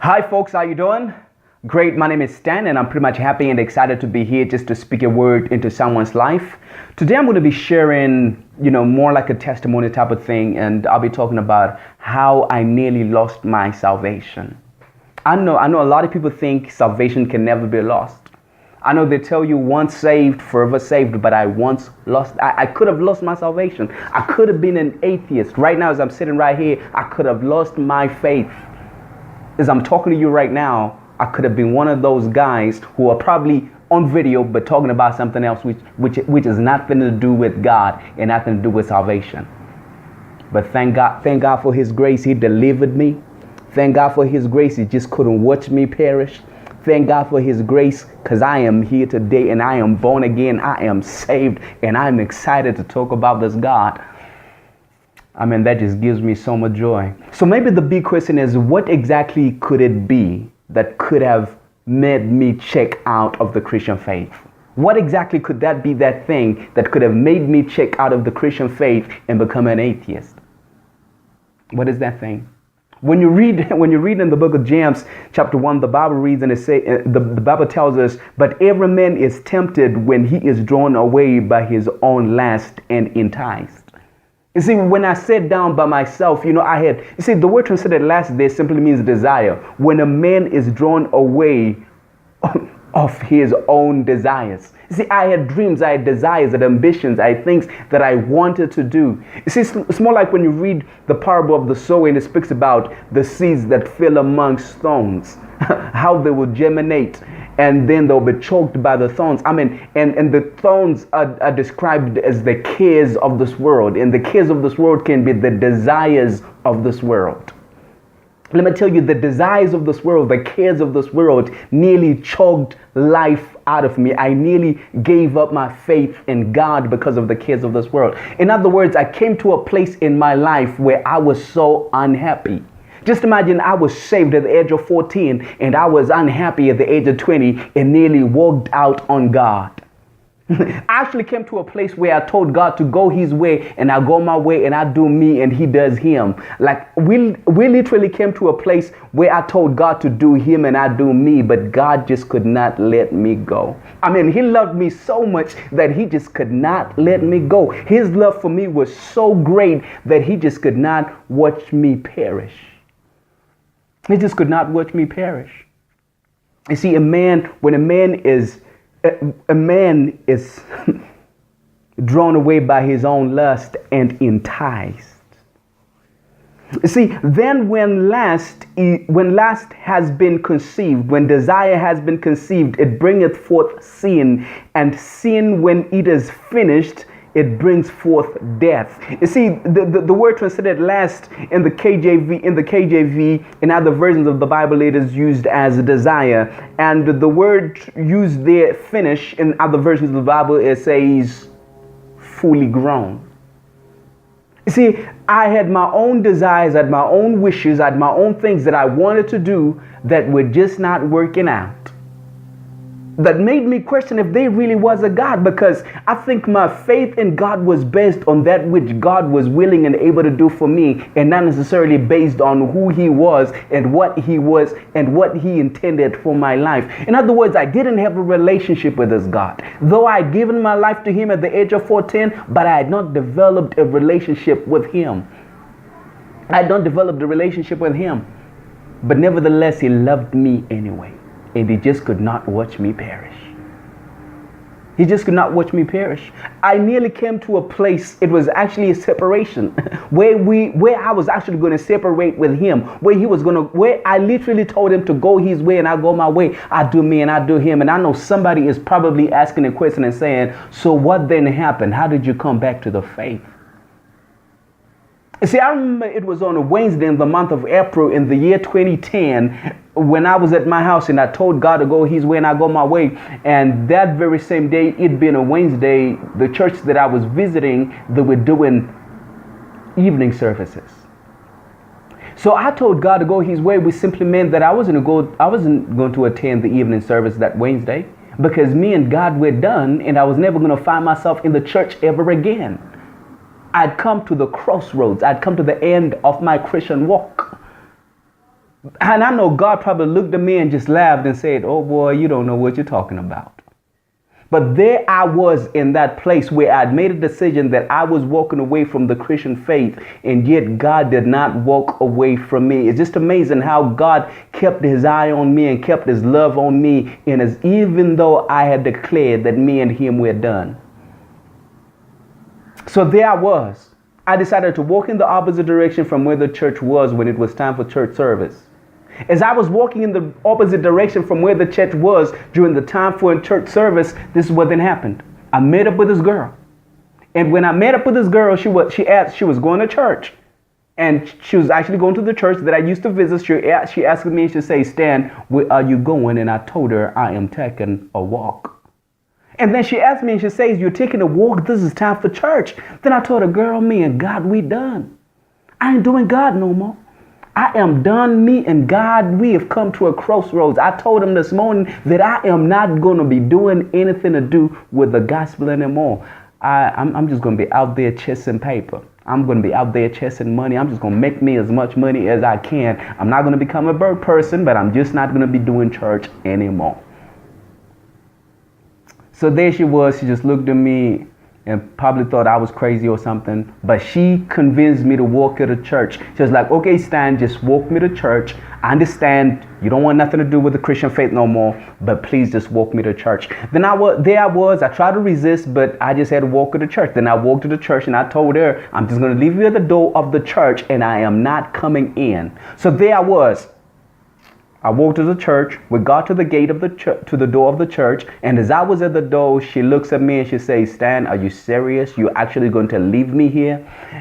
Hi folks, how you doing? Great, my name is Stan and I'm pretty much happy and excited to be here just to speak a word into someone's life. Today I'm going to be sharing, more like a testimony type of thing, and I'll be talking about how I nearly lost my salvation. I know a lot of people think salvation can never be lost. I know they tell you once saved, forever saved, but I once lost. I could have lost my salvation. I could have been an atheist. Right now, as I'm sitting right here, I could have lost my faith. As I'm talking to you right now, I could have been one of those guys who are probably on video but talking about something else which is nothing to do with God and nothing to do with salvation. But thank God for His grace. He delivered me. Thank God for His grace. He just couldn't watch me perish. Thank God for His grace, because I am here today and I am born again. I am saved and I'm excited to talk about this God. That just gives me so much joy. So maybe the big question is, what exactly could it be that could have made me check out of the Christian faith? What exactly could that be, that thing that could have made me check out of the Christian faith and become an atheist? What is that thing? When you read in the book of James, chapter 1, the Bible reads and the Bible tells us, but every man is tempted when he is drawn away by his own lust and enticed. You see, when I sat down by myself, the word translated last there simply means desire. When a man is drawn away of his own desires. You see, I had dreams, I had desires, I had ambitions, I had things that I wanted to do. You see, it's more like when you read the parable of the sower and it speaks about the seeds that fell amongst thorns, how they will germinate and then they'll be choked by the thorns. And the thorns are described as the cares of this world. And the cares of this world can be the desires of this world. Let me tell you, the desires of this world, the cares of this world nearly choked life out of me. I nearly gave up my faith in God because of the cares of this world. In other words, I came to a place in my life where I was so unhappy. Just imagine I was saved at the age of 14 and I was unhappy at the age of 20 and nearly walked out on God. I actually came to a place where I told God to go His way and I go my way and I do me and He does Him. Like we literally came to a place where I told God to do Him and I do me, but God just could not let me go. He loved me so much that He just could not let me go. His love for me was so great that He just could not watch me perish. He just could not watch me perish. You see, when a man is drawn away by his own lust and enticed. You see, then when lust has been conceived, when desire has been conceived, it bringeth forth sin, and sin, when it is finished, it brings forth death. You see, the word translated last in the KJV, in other versions of the Bible, it is used as desire. And the word used there, finish, in other versions of the Bible, it says fully grown. You see, I had my own desires, I had my own wishes, I had my own things that I wanted to do that were just not working out. That made me question if there really was a God, because I think my faith in God was based on that which God was willing and able to do for me, and not necessarily based on who He was and what He intended for my life. In other words, I didn't have a relationship with this God. Though I had given my life to Him at the age of 14, but I had not developed a relationship with Him. I had not developed a relationship with Him. But nevertheless, He loved me anyway. And He just could not watch me perish. He just could not watch me perish. I nearly came to a place, it was actually a separation, where I was actually going to separate with Him, where I literally told Him to go His way and I go my way. I do me and I do Him. And I know somebody is probably asking a question and saying, so what then happened? How did you come back to the faith? You see, I remember it was on a Wednesday in the month of April in the year 2010 when I was at my house and I told God to go His way and I go my way. And that very same day, it being a Wednesday, the church that I was visiting, they were doing evening services. So I told God to go His way, which simply meant that I wasn't going to attend the evening service that Wednesday, because me and God were done and I was never going to find myself in the church ever again. I'd come to the crossroads. I'd come to the end of my Christian walk. And I know God probably looked at me and just laughed and said, oh boy, you don't know what you're talking about. But there I was in that place where I'd made a decision that I was walking away from the Christian faith, and yet God did not walk away from me. It's just amazing how God kept his eye on me and kept his love on me, and even though I had declared that me and him were done. So there I was. I decided to walk in the opposite direction from where the church was when it was time for church service. As I was walking in the opposite direction from where the church was during the time for church service, this is what then happened. I met up with this girl. And when I met up with this girl, she was going to church. And she was actually going to the church that I used to visit. She asked me, she said, Stan, where are you going? And I told her, I am taking a walk. And then she asked me and she says, you're taking a walk? This is time for church. Then I told her, girl, me and God, we done. I ain't doing God no more. I am done. Me and God, we have come to a crossroads. I told him this morning that I am not going to be doing anything to do with the gospel anymore. I'm just going to be out there chasing paper. I'm going to be out there chasing money. I'm just going to make me as much money as I can. I'm not going to become a bird person, but I'm just not going to be doing church anymore. So there she was. She just looked at me and probably thought I was crazy or something. But she convinced me to walk to the church. She was like, okay, Stan, just walk me to church. I understand you don't want nothing to do with the Christian faith no more, but please just walk me to church. Then I tried to resist, but I just had to walk to the church. Then I walked to the church and I told her, I'm just going to leave you at the door of the church and I am not coming in. So there I was. I walked to the church. We got to the gate of the church, to the door of the church. And as I was at the door, she looks at me and she says, Stan, are you serious? You're actually going to leave me here?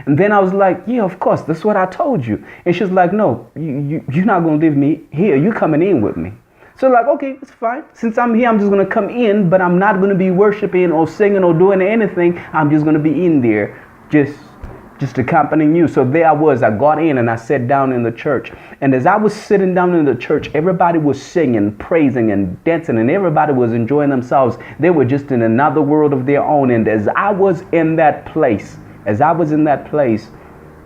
And then I was like, yeah, of course. That's what I told you. And she's like, no, you're not going to leave me here. You're coming in with me. So like, okay, it's fine. Since I'm here, I'm just going to come in, but I'm not going to be worshiping or singing or doing anything. I'm just going to be in there, just accompanying you. So there I was. I got in and I sat down in the church. And as I was sitting down in the church, everybody was singing, praising, and dancing, and everybody was enjoying themselves. They were just in another world of their own. And as I was in that place,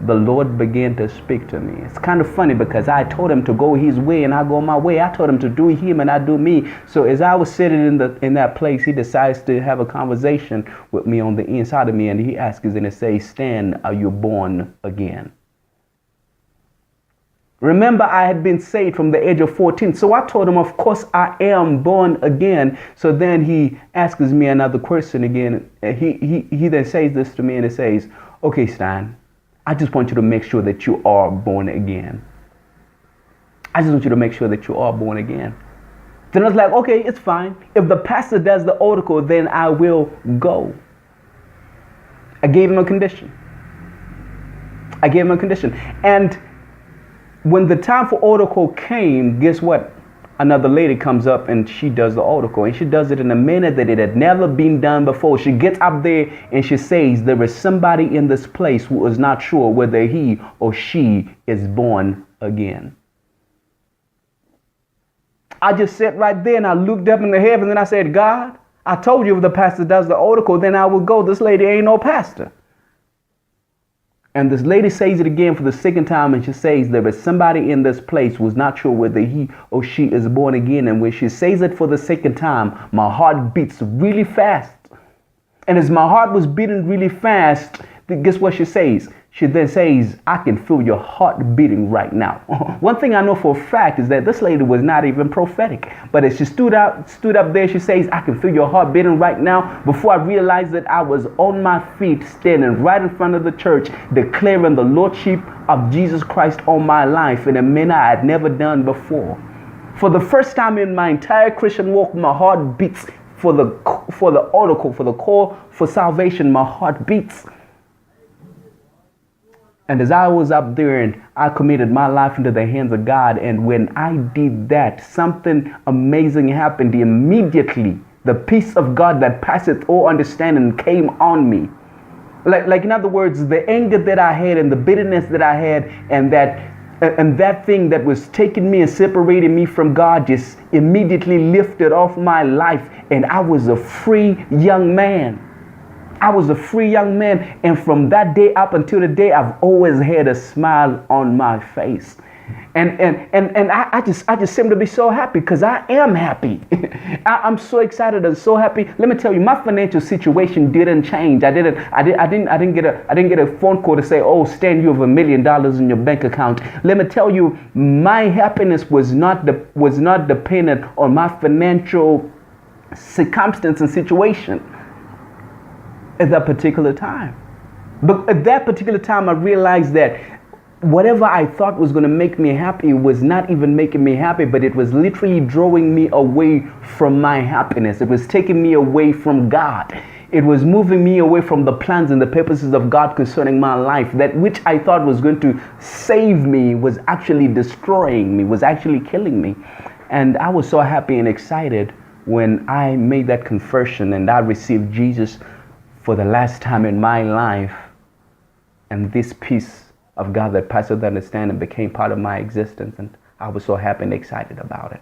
the Lord began to speak to me. It's kind of funny because I told him to go his way and I go my way. I told him to do him and I do me. So as I was sitting in that place, he decides to have a conversation with me on the inside of me. And he asks and he says, Stan, are you born again? Remember, I had been saved from the age of 14. So I told him, of course, I am born again. So then he asks me another question again. He then says this to me and he says, okay, Stan, I just want you to make sure that you are born again. I just want you to make sure that you are born again. Then I was like, okay, it's fine. If the pastor does the article, then I will go. I gave him a condition. And when the time for article came, guess what? Another lady comes up and she does the article, and she does it in a manner that it had never been done before. She gets up there and she says, there is somebody in this place who is not sure whether he or she is born again. I just sat right there and I looked up in the heavens and I said, God, I told you if the pastor does the article, then I will go. This lady ain't no pastor. And this lady says it again for the second time, and she says there is somebody in this place who's not sure whether he or she is born again. And when she says it for the second time, my heart beats really fast. And as my heart was beating really fast, guess what she says? She then says, I can feel your heart beating right now. One thing I know for a fact is that this lady was not even prophetic. But as she stood up there, she says, I can feel your heart beating right now. Before I realized that I was on my feet, standing right in front of the church, declaring the Lordship of Jesus Christ on my life in a manner I had never done before. For the first time in my entire Christian walk, my heart beats for the article, for the call for salvation. My heart beats. And as I was up there and I committed my life into the hands of God, and when I did that, something amazing happened immediately. The peace of God that passeth all understanding came on me. Like in other words, the anger that I had and the bitterness that I had and that thing that was taking me and separating me from God just immediately lifted off my life, and I was a free young man. And from that day up until today, I've always had a smile on my face. And I just seem to be so happy because I am happy. I'm so excited and so happy. Let me tell you, my financial situation didn't change. I didn't get a phone call to say, "Oh, Stan, you have $1 million in your bank account." Let me tell you, my happiness was not dependent on my financial circumstance and situation at that particular time. But at that particular time, I realized that whatever I thought was going to make me happy was not even making me happy, but it was literally drawing me away from my happiness. It was taking me away from God. It was moving me away from the plans and the purposes of God concerning my life. That which I thought was going to save me was actually destroying me, was actually killing me. And I was so happy and excited when I made that confession and I received Jesus for the last time in my life. And this peace of God that passes understanding became part of my existence. And I was so happy and excited about it.